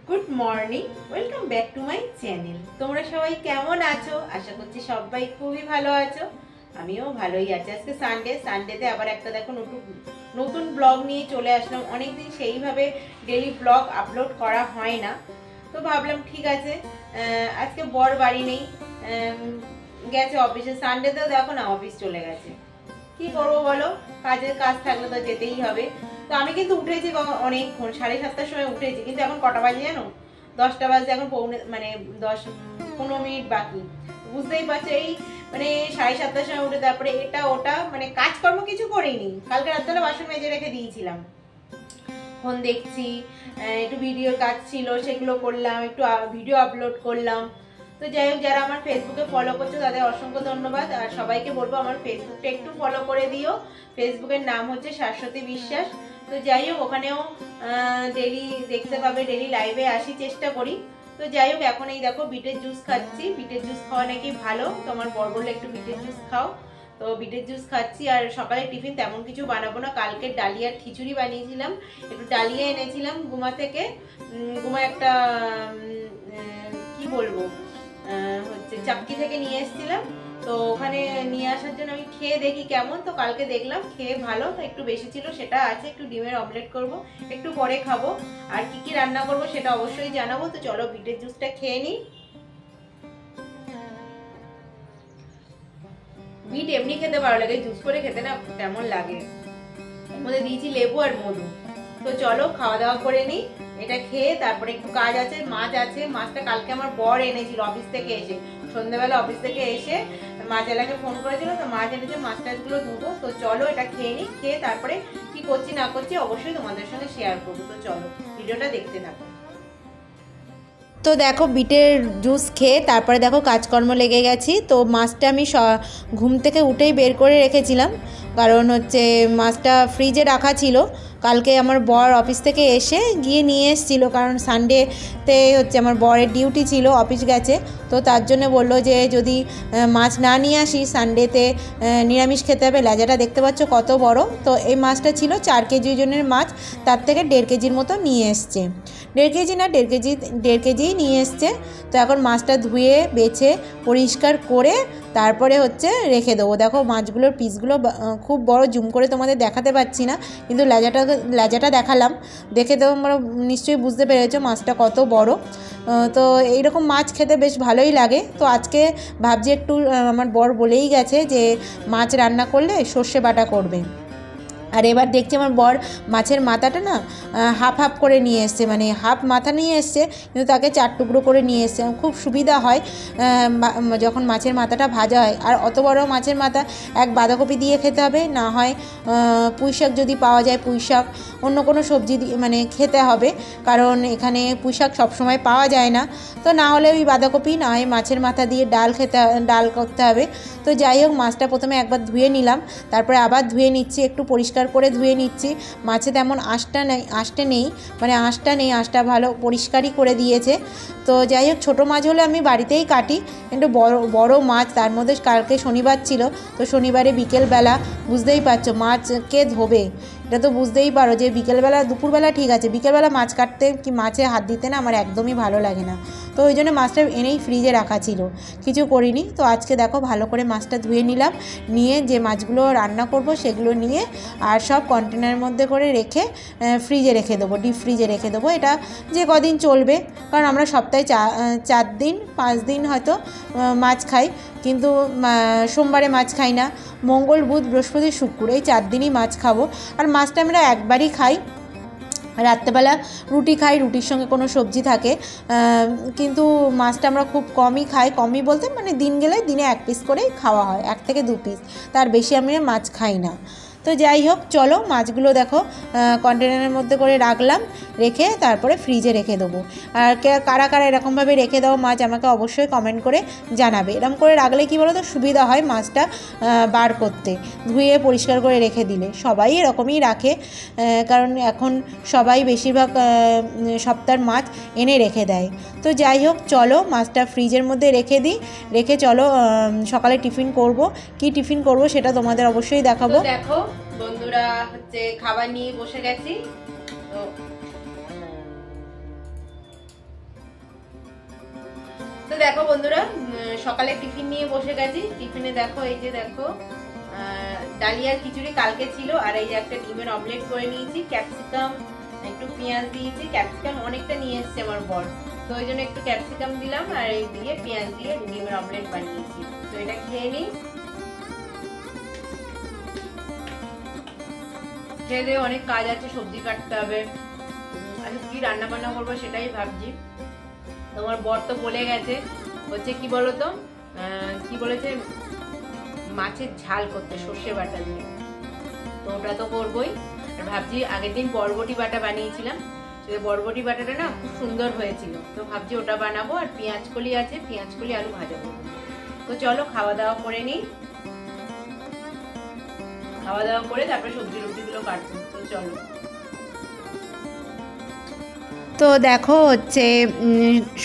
Good morning, welcome back to my channel. তোমরা সবাই কেমন আছো? আশা করছি সবাই খুবই ভালো আছো। আমিও ভালোই আছি। আজকে সানডেতে আবার একটা দেখো নতুন ব্লগ নিয়ে চলে আসলাম। অনেকদিন সেইভাবে ডেলি ব্লগ আপলোড করা হয় না, তো ভাবলাম ঠিক আছে, আজকে বর বাড়ি নেই, গেছে অফিসে। সানডেতেও দেখো না অফিস চলে গেছে। কি করবো বলো, কাজ থাকলে তো যেতেই হবে। তো আমি কিন্তু উঠেছি অনেকক্ষণ, 7:30টার সময় উঠেছি, কিন্তু এখন কটা বাজে জানো? 10টা বাজে, এখন 10-15 মিনিট বাকি। বুঝতেই পারছো, এই মানে 7:30টার সময় উঠে তারপরে এটা ওটা মানে কাজকর্ম কিছু করিনি। কালকে রাত্রে বাসন মেজে রেখে দিয়েছিলাম, ফোন দেখছি, একটু ভিডিওর কাজ ছিল সেগুলো করলাম, একটু ভিডিও আপলোড করলাম। তো যাই হোক, যারা আমার ফেসবুকে ফলো করছো তাদের অসংখ্য ধন্যবাদ। আর সবাইকে বলবো আমার ফেসবুকটা একটু ফলো করে দিও। ফেসবুকের নাম হচ্ছে শাশ্বতী বিশ্বাস। তো যাই হোক, ওখানেও ডেলি দেখতে পাবে, ডেলি লাইভে আসি, চেষ্টা করি। তো যাই হোক, এখন এই দেখো বিটের জুস খাচ্ছি। বিটের জুস খাওয়া নাকি ভালো, তোমার বর বললে একটু বিটের জুস খাও, তো বিটের জুস খাচ্ছি। আর সকালে টিফিন তেমন কিছু বানাবো না, কালকে ডালিয়ার খিচুড়ি বানিয়েছিলাম, একটু ডালিয়া এনেছিলাম গুমা থেকে। গুমা একটা কি বলবো, হচ্ছে চাপকি থেকে নিয়ে এসেছিলাম। তো ওখানে নিয়ে আসার জন্য আমি খেয়ে দেখি কেমন। তো কালকে দেখলাম খেয়ে ভালো, তো একটু বেশি ছিল, সেটা আছে। একটু ডিমের অমলেট করব, একটু পরে খাবো। আর কি কি রান্না করব সেটা অবশ্যই জানাবো। তো চলো বিটের জুসটা খেয়ে নিই। বিট এমনি খেতে ভালো লাগে, জুস করে খেতে না তেমন লাগে। এর মধ্যে দিয়েছি লেবু আর মধু। তো চলো খাওয়া দাওয়া করে নিই। এটা খেয়ে তারপরে একটু কাজ আছে, মাছ আছে। মাছটা কালকে আমার বর এনেছিল অফিস থেকে এসে, সন্ধ্যাবেলা অফিস থেকে এসে মাছ এলাকে ফোন করেছিল, তো মাছ এনেছে, মাছ টাছগুলো ধুবো। তো চলো এটা খেয়ে নিই, খেয়ে তারপরে কি করছি না করছি অবশ্যই তোমাদের সঙ্গে শেয়ার করবো। তো চলো ভিডিওটা দেখতে থাকো। তো দেখো বিটের জুস খেয়ে তারপরে দেখো কাজকর্ম লেগে গেছি। তো মাছটা আমি ঘুম থেকে উঠেই বের করে রেখেছিলাম, কারণ হচ্ছে মাছটা ফ্রিজে রাখা ছিল। কালকে আমার বর অফিস থেকে এসে গিয়ে নিয়ে এসেছিলো, কারণ সানডেতে হচ্ছে আমার বরের ডিউটি ছিল, অফিস গেছে। তো তার জন্য বললো যে যদি মাছ না নিয়ে আসি সানডেতে নিরামিষ খেতে হবে। লেজাটা দেখতে পাচ্ছ কত বড়। তো এই মাছটা ছিল 4 কেজি ওজনের মাছ, তার থেকে 1.5 কেজির মতো নিয়ে এসছে। 1.5 কেজি না, 1.5 কেজিই নিয়ে এসছে। তো এখন মাছটা ধুয়ে বেছে পরিষ্কার করে তারপরে হচ্ছে রেখে দেবো। দেখো মাছগুলোর পিসগুলো খুব বড়, জুম করে তোমাদের দেখাতে পাচ্ছি না, কিন্তু লেজাটা দেখালাম, দেখে তোমরা নিশ্চয়ই বুঝতে পেরেছো মাছটা কত বড়। তো এইরকম মাছ খেতে বেশ ভালোই লাগে। তো আজকে ভাবছি একটু, আমার বর বলেই গেছে যে মাছ রান্না করলে সর্ষে বাটা করবে। আর এবার দেখছি আমার বর মাছের মাথাটা না হাফ হাফ করে নিয়ে এসছে, মানে হাফ মাথা নিয়ে এসছে, কিন্তু তাকে 4 টুকরো করে নিয়ে এসছে। খুব সুবিধা হয় যখন মাছের মাথাটা ভাজা হয়। আর অত বড় মাছের মাথা এক বাঁধাকপি দিয়ে খেতে হবে, না হয় পুঁই শাক যদি পাওয়া যায়, পুঁই শাক, অন্য কোনো সবজি দিয়ে মানে খেতে হবে, কারণ এখানে পুঁই শাক সবসময় পাওয়া যায় না। তো না হলে ওই বাঁধাকপি, না হয় মাছের মাথা দিয়ে ডাল করতে হবে। তো যাই হোক, মাছটা প্রথমে একবার ধুয়ে নিলাম, তারপরে আবার ধুয়ে নিচ্ছি, একটু পরিষ্কার করে ধুয়ে নিচ্ছি। মাছে তেমন আঁশটা নেই, আঁশটা ভালো পরিষ্কারই করে দিয়েছে। তো যাই হোক, ছোটো মাছ হলে আমি বাড়িতেই কাটি, কিন্তু বড় মাছ, তার মধ্যে কালকে শনিবার ছিল। তো শনিবারে বিকেলবেলা বুঝতেই পারছো মাছ কে ধোবে, এটা তো বুঝতেই পারো যে বিকেলবেলা, দুপুরবেলা ঠিক আছে, বিকেলবেলা মাছ কাটতে কি মাছে হাত দিতে না আমার একদমই ভালো লাগে না। তো ওই জন্য মাছটা এনেই ফ্রিজে রাখা ছিল, কিছু করিনি। তো আজকে দেখো ভালো করে মাছটা ধুয়ে নিলাম, নিয়ে যে মাছগুলো রান্না করব সেগুলো নিয়ে আর সব কন্টেনারের মধ্যে করে রেখে ফ্রিজে রেখে দেবো, ডিপ ফ্রিজে রেখে দেবো। এটা যে কদিন চলবে, কারণ আমরা সপ্তাহে 4 দিন 5 দিন হয়তো মাছ খাই, কিন্তু সোমবারে মাছ খাই না, মঙ্গল বুধ বৃহস্পতি শুক্র এই 4 দিনই মাছ খাবো। আর মাছটা আমরা একবারই খাই, রাত্রেবেলা রুটি খাই, রুটির সঙ্গে কোনো সবজি থাকে, কিন্তু মাছটা আমরা খুব কমই খাই। কমই বলতে মানে দিন গেলে দিনে 1 পিস করেই খাওয়া হয়, 1 থেকে 2 পিস, তার বেশি আমি মাছ খাই না। তো যাই হোক, চলো মাছগুলো দেখো কন্টেনারের মধ্যে করে রাখলাম, রেখে তারপরে ফ্রিজে রেখে দেবো। আর কারা কারা এরকমভাবে রেখে দাও মাছ, আমাকে অবশ্যই কমেন্ট করে জানাবে। এরকম করে রাখলে কি বলো তো, সুবিধা হয় মাছটা বার করতে, ধুয়ে পরিষ্কার করে রেখে দিলে। সবাই এরকমই রাখে, কারণ এখন সবাই বেশিরভাগ সপ্তাহের মাছ এনে রেখে দেয়। তো যাই হোক, চলো মাছটা ফ্রিজের মধ্যে রেখে দিই, রেখে চলো সকালে টিফিন করব। কি টিফিন করব সেটা তোমাদের অবশ্যই দেখাবো। দেখো বন্ধুরা, হচ্ছে খাবার নিয়ে বসে গেছি। তো তো দেখো বন্ধুরা, সকালে টিফিন নিয়ে বসে গেছি। টিফিনে দেখো, এই যে দেখো ডালিয়ার খিচুড়ি কালকে ছিল, আর এই যে একটা ডিমের অমলেট করে নিয়েছি, ক্যাপসিকাম একটু পেঁয়াজ দিয়েছি। ক্যাপসিকাম অনেকটা নিয়ে এসছে আমার বর, তো ওই জন্য একটু ক্যাপসিকাম দিলাম, আর এই দিয়ে পেঁয়াজ দিয়ে ডিমের অমলেট বানিয়েছি। তো এটা খেয়ে নিই, খেয়ে দিয়ে অনেক কাজ আছে, সবজি কাটতে হবে, আচ্ছা কি রান্না বান্না করবো সেটাই ভাবছি। তোমার বর তো বলে গেছে, হচ্ছে কি বলতো, কি বলেছে, মাছের ঝাল করতে সর্ষে বাটা দিয়ে, তো ওটা তো করবোই। আর ভাবছি আগের দিন বরবটি বাটা বানিয়েছিলাম, সেই বরবটি বাটাটা না খুব সুন্দর হয়েছিল, তো ভাবছি ওটা বানাবো। আর পেঁয়াজ কলি আছে, পেঁয়াজ কলি আলু ভাজা করবো। তো চলো খাওয়া দাওয়া করে নিই, খাওয়া দাওয়া করে তারপরে সবজি রুটিগুলো কাটবো। তো চলো। তো দেখো হচ্ছে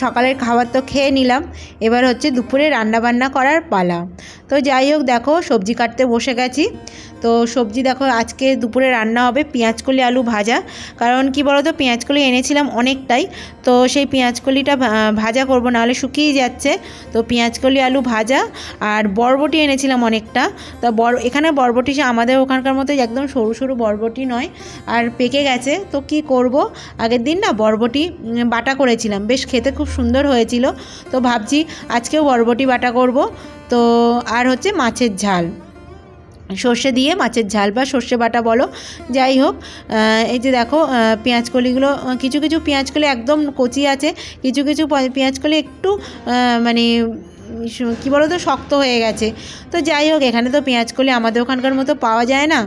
সকালের খাবার তো খেয়ে নিলাম, এবার হচ্ছে দুপুরে রান্না বান্না করার পালা। তো যাই হোক, দেখো সবজি কাটতে বসে গেছি। তো সবজি দেখো আজকে দুপুরে রান্না হবে পেঁয়াজকলি আলু ভাজা। কারণ কি বলো তো, পেঁয়াজকলি এনেছিলাম অনেকটাই, তো সেই পেঁয়াজকলিটা ভাজা করব, নাহলে শুকিয়ে যাচ্ছে। তো পেঁয়াজকলি আলু ভাজা, আর বরবটি এনেছিলাম অনেকটা। তা এখানে বরবটি আমাদের ওখানকার মতো একদম সরু সরু বরবটি নয়, আর পেকে গেছে। তো কি করব, আগের দিন না বরবটি বাটা করেছিলাম, বেশ খেতে খুব সুন্দর হয়েছিল। তো ভাবছি আজকেও বরবটি বাটা করব। তো আর হচ্ছে মাছের ঝাল, সর্ষে দিয়ে মাছের ঝাল বা সর্ষে বাটা বলো, যাই হোক। এই যে দেখো পেঁয়াজকলিগুলো, কিছু কিছু পেঁয়াজকলি একদম কচি আছে, কিছু কিছু পেঁয়াজকলি একটু মানে কী বলো তো, শক্ত হয়ে গেছে। তো যাই হোক, এখানে তো পেঁয়াজকলি আমাদের ওখানকার মতো পাওয়া যায় না,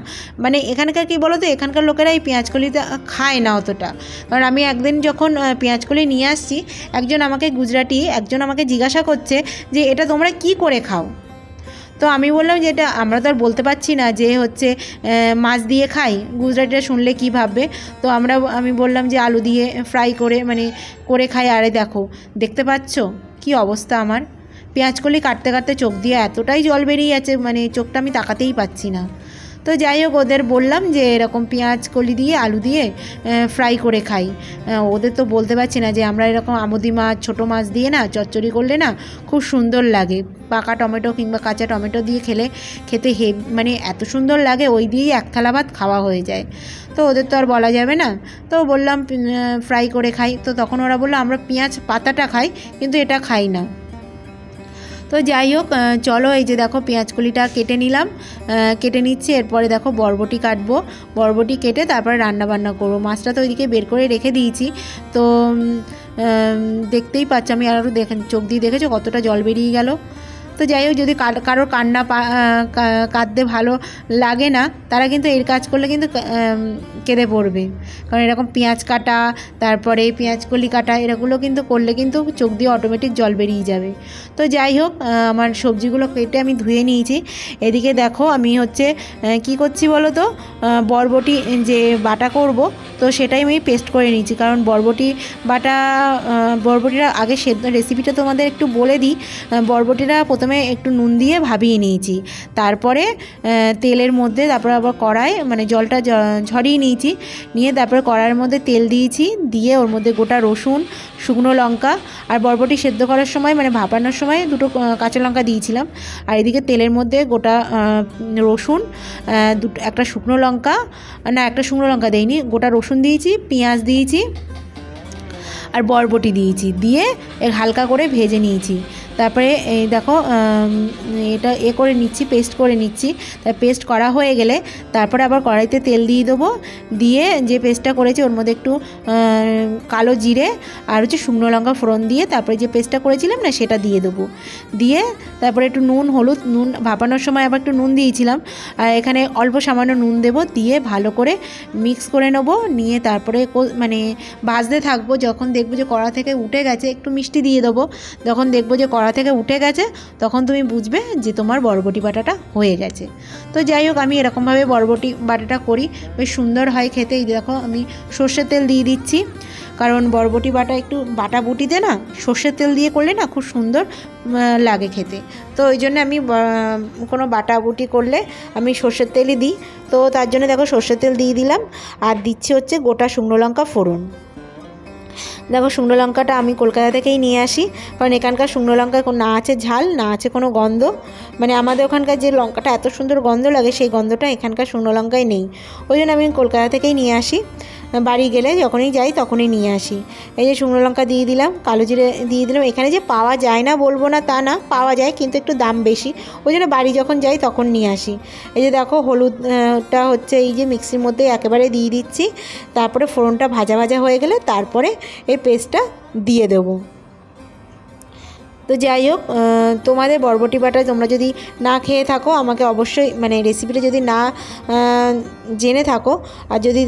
মানে এখানকার কী বলো তো, এখানকার লোকেরা এই পেঁয়াজকলিটা খায় না অতটা। কারণ আমি একদিন যখন পেঁয়াজকলি নিয়ে আসছি, একজন আমাকে গুজরাটি একজন আমাকে জিজ্ঞাসা করছে যে এটা তোমরা কি করে খাও। তো আমি বললাম যে এটা আমরা তো আর বলতে পারছি না যে হচ্ছে মাছ দিয়ে খাই, গুজরাটিরা শুনলে কী ভাববে। তো আমি বললাম যে আলু দিয়ে ফ্রাই করে মানে করে খাই। আরে দেখো, দেখতে পাচ্ছ কি অবস্থা আমার, পেঁয়াজকলি কাটতে কাটতে চোখ দিয়ে এতটাই জল বেরিয়ে যাচ্ছে, মানে চোখটা আমি তাকাতেই পাচ্ছি না। তো যাই হোক, ওদের বললাম যে এরকম পেঁয়াজকলি দিয়ে আলু দিয়ে ফ্রাই করে খাই। ওদের তো বলতে পারছি না যে আমরা এরকম আমুদি মাছ, ছোটো মাছ দিয়ে না চচ্চড়ি করলে না খুব সুন্দর লাগে, পাকা টমেটো কিংবা কাঁচা টমেটো দিয়ে খেতে মানে এত সুন্দর লাগে, ওই দিয়েই এক থালা ভাত খাওয়া হয়ে যায়। তো ওদের তো আর বলা যাবে না, তো বললাম ফ্রাই করে খাই। তো তখন ওরা বললো আমরা পেঁয়াজ পাতাটা খাই, কিন্তু এটা খাই না। তো যাই হোক, চলো এই যে দেখো পেঁয়াজকলিটা কেটে নিলাম, কেটে নিচ্ছি। এরপরে দেখো বরবটি কাটবো, বরবটি কেটে তারপরে রান্না বান্না করবো। মাছটা তো ওইদিকে বের করে রেখে দিয়েছি। তো দেখতেই পাচ্ছ, আমি আরও চোখ দিয়ে দেখেছো কতটা জল বেরিয়ে গেল। তো যাই হোক, যদি কারোর কান্না কাঁদতে ভালো লাগে না, তারা কিন্তু এর কাজ করলে কিন্তু কেঁদে পড়বে। কারণ এরকম পেঁয়াজ কাটা, তারপরে পেঁয়াজকলি কাটা, এরগুলো কিন্তু করলে কিন্তু চোখ দিয়ে অটোমেটিক জল বেরিয়ে যাবে। তো যাই হোক, আমার সবজিগুলো কেটে আমি ধুয়ে নিয়েছি। এদিকে দেখো আমি হচ্ছে কি করছি বলো তো, বরবটি যে বাটা করব, তো সেটাই আমি পেস্ট করে নিয়েছি। কারণ বরবটিটা আগে সেদ্ধ, রেসিপিটা তোমাদের একটু বলে দিই। বরবটিটা প্রথমে একটু নুন দিয়ে ভাবিয়ে নিয়েছি, তারপরে তেলের মধ্যে, তারপরে আবার কড়াই মানে জলটা ঝরিয়ে নিয়েছি, নিয়ে তারপরে কড়াইয়ের মধ্যে তেল দিয়েছি, দিয়ে ওর মধ্যে গোটা রসুন, শুকনো লঙ্কা, আর বরবটি সেদ্ধ করার সময় মানে ভাপানোর সময় দুটো কাঁচা লঙ্কা দিয়েছিলাম। আর এদিকে তেলের মধ্যে গোটা রসুন, একটা শুকনো লঙ্কা, না একটা শুকনো লঙ্কা দেইনি, গোটা রসুন দিয়েছি, পেঁয়াজ দিয়েছি, আর বরবটি দিয়েছি, দিয়ে হালকা করে ভেজে নিয়েছি। তারপরে এই দেখো এটা করে নিচ্ছি, পেস্ট করে নিচ্ছি। তাই পেস্ট করা হয়ে গেলে তারপরে আবার কড়াইতে তেল দিয়ে দেবো, দিয়ে যে পেস্টটা করেছি ওর মধ্যে একটু কালো জিরে আর হচ্ছে শুকনো লঙ্কা ফোড়ন দিয়ে তারপরে যে পেস্টটা করেছিলাম না সেটা দিয়ে দেবো। দিয়ে তারপরে একটু নুন ভাপানোর সময় আবার একটু নুন দিয়েছিলাম, আর এখানে অল্প সামান্য নুন দেবো, দিয়ে ভালো করে মিক্স করে নেবো। নিয়ে তারপরে মানে ভাজতে থাকবো। যখন দেখবো যে কড়া থেকে উঠে গেছে, একটু মিষ্টি দিয়ে দেবো। যখন দেখবো যে কড়া থেকে উঠে গেছে, তখন তুমি বুঝবে যে তোমার বরবটি বাটাটা হয়ে গেছে। তো যাই হোক, আমি এরকমভাবে বরবটি বাটাটা করি, বেশ সুন্দর হয় খেতে। এই দেখো আমি সর্ষের তেল দিয়ে দিচ্ছি, কারণ বরবটি বাটা একটু বাটা বুটিতে না সর্ষের তেল দিয়ে করলে না খুব সুন্দর লাগে খেতে। তো ওই জন্য আমি কোনো বাটা বুটি করলে আমি সর্ষের তেলই দিই। তো তার জন্য দেখো সর্ষের তেল দিয়ে দিলাম, আর দিচ্ছি হচ্ছে গোটা শুকনো লঙ্কা ফোড়ন। দেখো শুকনো লঙ্কাটা আমি কলকাতা থেকেই নিয়ে আসি, কারণ এখানকার শুকনো লঙ্কা না আছে ঝাল, না আছে কোনো গন্ধ। মানে আমাদের ওখানকার যে লঙ্কাটা এত সুন্দর গন্ধ লাগে, সেই গন্ধটা এখানকার শুকনো লঙ্কায় নেই। ওই জন্য আমি কলকাতা থেকেই নিয়ে আসি, বাড়ি গেলে যখনই যাই তখনই নিয়ে আসি। এই যে শুকনো লঙ্কা দিয়ে দিলাম, কালো জিরে দিয়ে দিলাম। এখানে যে পাওয়া যায় না বলবো না তা না, পাওয়া যায় কিন্তু একটু দাম বেশি, ওই জন্য বাড়ি যখন যাই তখন নিয়ে আসি। এই যে দেখো হলুদটা হচ্ছে এই যে মিক্সির মধ্যে একেবারে দিয়ে দিচ্ছি। তারপরে ফোড়নটা ভাজা ভাজা হয়ে গেলে তারপরে এই পেস্টটা দিয়ে দেবো। তো যাই হোক, তোমাদের বরবটি বাটা তোমরা যদি না খেয়ে থাকো, আমাকে অবশ্যই মানে রেসিপিটা যদি না জেনে থাকো, আর যদি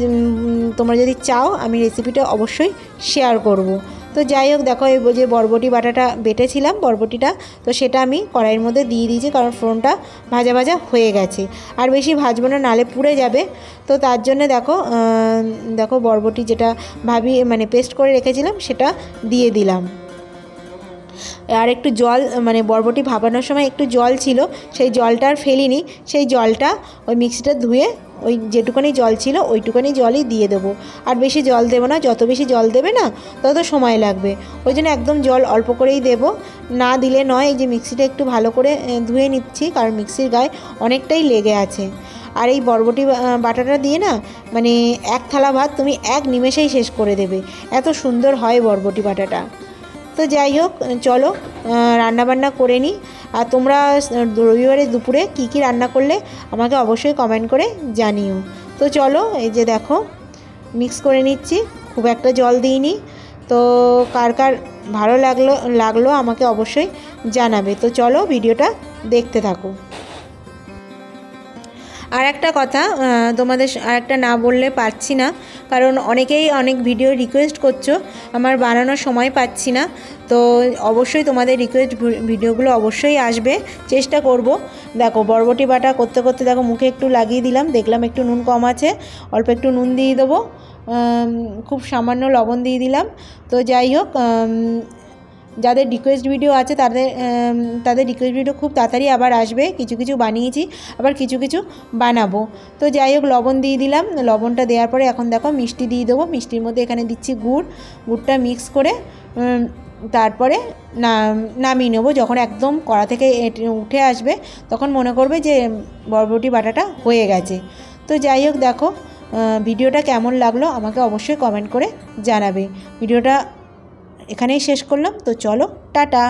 তোমরা যদি চাও, আমি রেসিপিটা অবশ্যই শেয়ার করব। তো যাই হোক, দেখো এই যে বরবটি বাটাটা বেটেছিলাম বরবটিটা, তো সেটা আমি কড়াইয়ের মধ্যে দিয়ে দিয়েছি, কারণ ফোড়নটা ভাজা ভাজা হয়ে গেছে। আর বেশি ভাজবো না, নালে পুড়ে যাবে। তো তার জন্য দেখো বরবটি যেটা মানে পেস্ট করে রেখেছিলাম সেটা দিয়ে দিলাম। আর একটু জল, মানে বরবটি ভাপানোর সময় একটু জল ছিল, সেই জলটা আর ফেলিনি, সেই জলটা ওই মিক্সিটা ধুয়ে ওই যেটুকুনি জল ছিল ওইটুকুনি জলই দিয়ে দেবো। আর বেশি জল দেবো না, যত বেশি জল দেবে না তত সময় লাগবে, ওই জন্য একদম জল অল্প করেই দেবো, না দিলে নয়। এই যে মিক্সিটা একটু ভালো করে ধুয়ে নিচ্ছি, কারণ মিক্সির গায়ে অনেকটাই লেগে আছে। আর এই বরবটি বাটাটা দিয়ে না, মানে এক থালা ভাত তুমি এক নিমেষেই শেষ করে দেবে, এত সুন্দর হয় বরবটি বাটাটা। তো যাই হোক, চলো রান্নাবান্না করে নিই। আর তোমরা রবিবারে দুপুরে কী কী রান্না করলে আমাকে অবশ্যই কমেন্ট করে জানিও। তো চলো, এই যে দেখো মিক্স করে নিচ্ছি, খুব একটা জল দিইনি। তো কার কার ভালো লাগলো আমাকে অবশ্যই জানাবে। তো চলো ভিডিওটা দেখতে থাকো। আর একটা কথা তোমাদের আর একটা না বললে পারছি না, কারণ অনেকেই অনেক ভিডিও রিকোয়েস্ট করছো, আমার বানানোর সময় পাচ্ছি না। তো অবশ্যই তোমাদের রিকোয়েস্ট ভিডিওগুলো অবশ্যই আসবে, চেষ্টা করব। দেখো বরবটি বাটা করতে করতে দেখো মুখে একটু লাগিয়ে দিলাম, দেখলাম একটু নুন কম আছে, অল্প একটু নুন দিয়ে দেবো, খুব সামান্য লবণ দিয়ে দিলাম। তো যাই হোক, যাদের রিকোয়েস্ট ভিডিও আছে তাদের রিকোয়েস্ট ভিডিও খুব তাড়াতাড়ি আবার আসবে। কিছু কিছু বানিয়েছি, আবার কিছু কিছু বানাবো। তো যাই হোক, লবণ দিয়ে দিলাম, লবণটা দেওয়ার পরে এখন দেখো মিষ্টি দিয়ে দেবো। মিষ্টির মধ্যে এখানে দিচ্ছি গুড়টা মিক্স করে তারপরে নামিয়ে নেবো। যখন একদম কড়া থেকে উঠে আসবে তখন মনে করবে যে বরবটি বাটাটা হয়ে গেছে। তো যাই হোক, দেখো ভিডিওটা কেমন লাগলো আমাকে অবশ্যই কমেন্ট করে জানাবে। ভিডিওটা এখানেই শেষ করলাম, তো চলো টাটা।